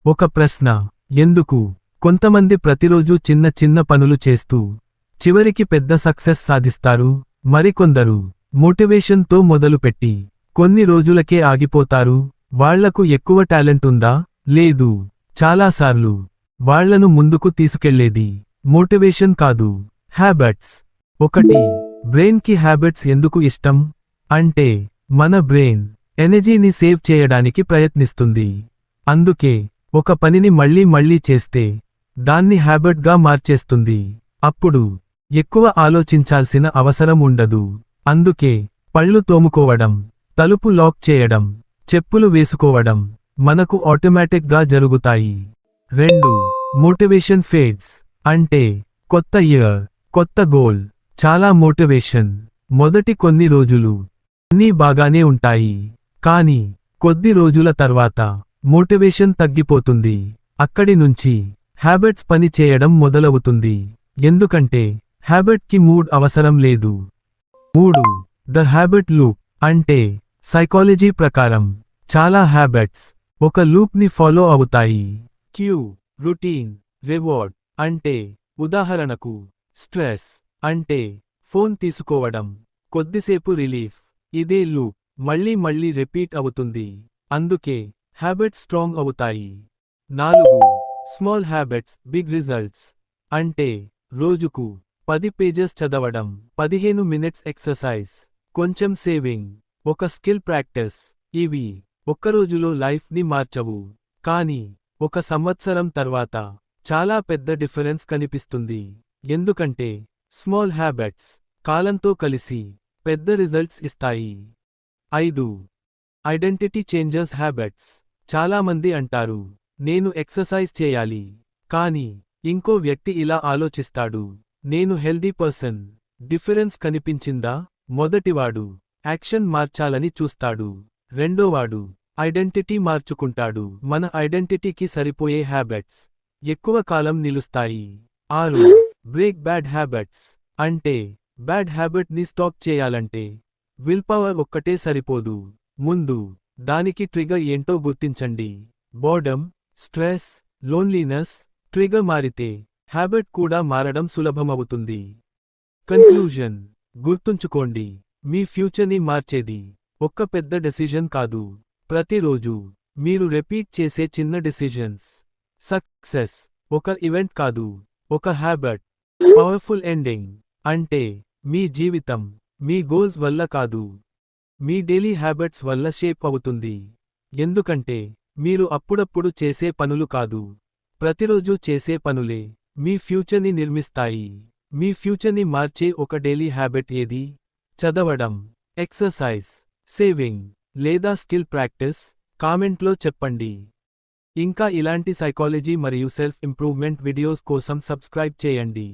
ఒక ప్రశ్న, ఎందుకు కొంతమంది ప్రతిరోజు చిన్న చిన్న పనులు చేస్తూ చివరికి పెద్ద సక్సెస్ సాధిస్తారు, మరికొందరు మోటివేషన్తో మొదలుపెట్టి కొన్ని రోజులకే ఆగిపోతారు? వాళ్లకు ఎక్కువ టాలెంట్ ఉందా? లేదు. చాలాసార్లు వాళ్లను ముందుకు తీసుకెళ్లేది మోటివేషన్ కాదు, హ్యాబిట్స్. 1. బ్రెయిన్కి హ్యాబిట్స్ ఎందుకు ఇష్టం? అంటే మన బ్రెయిన్ ఎనర్జీని సేవ్ చేయడానికి ప్రయత్నిస్తుంది. అందుకే ఒక పనిని మళ్లీ మళ్లీ చేస్తే దాన్ని హ్యాబిట్గా మార్చేస్తుంది. అప్పుడు ఎక్కువ ఆలోచించాల్సిన అవసరం ఉండదు. అందుకే పళ్ళు తోముకోవడం, తలుపు లాక్ చేయడం, చెప్పులు వేసుకోవడం మనకు ఆటోమేటిక్గా జరుగుతాయి. 2. Motivation fades. అంటే కొత్త ఇయర్, కొత్త గోల్, చాలా మోటివేషన్. మొదటి కొన్ని రోజులు అన్నీ బాగానే ఉంటాయి. కానీ కొద్ది రోజుల తర్వాత మోటివేషన్ తగ్గిపోతుంది. అక్కడి నుంచి హ్యాబిట్స్ పని చేయడం మొదలవుతుంది. ఎందుకంటే హ్యాబిట్కి మూడ్ అవసరం లేదు. 3. The habit loop. అంటే సైకాలజీ ప్రకారం చాలా హ్యాబిట్స్ ఒక లూప్ని ఫాలో అవుతాయి. Cue, routine, reward. అంటే ఉదాహరణకు స్ట్రెస్ అంటే ఫోన్ తీసుకోవడం, కొద్దిసేపు రిలీఫ్. ఇదే లూప్ మళ్లీ మళ్లీ రిపీట్ అవుతుంది. అందుకే హ్యాబిట్స్ స్ట్రాంగ్ అవుతాయి. 4. Small habits, big results. అంటే రోజుకు 10 పేజెస్ చదవడం, 15 మినిట్స్ ఎక్సర్సైజ్, కొంచెం సేవింగ్, ఒక స్కిల్ ప్రాక్టీస్. ఇవి ఒక్కరోజులో లైఫ్ని మార్చవు, కానీ ఒక సంవత్సరం తర్వాత చాలా పెద్ద డిఫరెన్స్ కనిపిస్తుంది. ఎందుకంటే స్మాల్ హ్యాబిట్స్ కాలంతో కలిసి పెద్ద రిజల్ట్స్ ఇస్తాయి. 5. Identity changers habits. చాలామంది అంటారు, నేను ఎక్సర్సైజ్ చేయాలి, కానీ ఇంకో వ్యక్తి ఇలా ఆలోచిస్తాడు, నేను హెల్దీ పర్సన్. డిఫరెన్స్ కనిపించిందా? మొదటివాడు యాక్షన్ మార్చాలని చూస్తాడు, రెండోవాడు ఐడెంటిటీ మార్చుకుంటాడు. మన ఐడెంటిటీకి సరిపోయే హ్యాబిట్స్ ఎక్కువ కాలం నిలుస్తాయి. 6. Break bad habits. అంటే బ్యాడ్ హ్యాబిట్ని స్టాప్ చేయాలంటే విల్ పవర్ ఒక్కటే సరిపోదు. ముందు దానికి ట్రిగర్ ఏంటో గుర్తించండి. Boredom, stress, loneliness. ట్రిగర్ మారితే హ్యాబిట్ కూడా మారడం సులభమవుతుంది. కన్క్లూజన్. గుర్తుంచుకోండి, మీ ఫ్యూచర్ని మార్చేది ఒక్క పెద్ద డెసిజన్ కాదు, ప్రతిరోజు మీరు రిపీట్ చేసే చిన్న డెసిజన్స్. సక్సెస్ ఒక ఈవెంట్ కాదు, ఒక హ్యాబిట్. Powerful ending. అంటే మీ జీవితం మీ గోల్స్ వల్ల కాదు, మీ డైలీ హ్యాబిట్స్ వల్ల షేప్ అవుతుంది. ఎందుకంటే మీరు అప్పుడప్పుడు చేసే పనులు కాదు, ప్రతిరోజు చేసే పనులే మీ ఫ్యూచర్ని నిర్మిస్తాయి. మీ ఫ్యూచర్ని మార్చే ఒక డైలీ హ్యాబిట్ ఏది? చదవడం, ఎక్సర్సైజ్, సేవింగ్ లేదా స్కిల్ ప్రాక్టీస్? కామెంట్లో చెప్పండి. ఇంకా ఇలాంటి సైకాలజీ మరియు సెల్ఫ్ ఇంప్రూవ్మెంట్ వీడియోస్ కోసం సబ్స్క్రైబ్ చేయండి.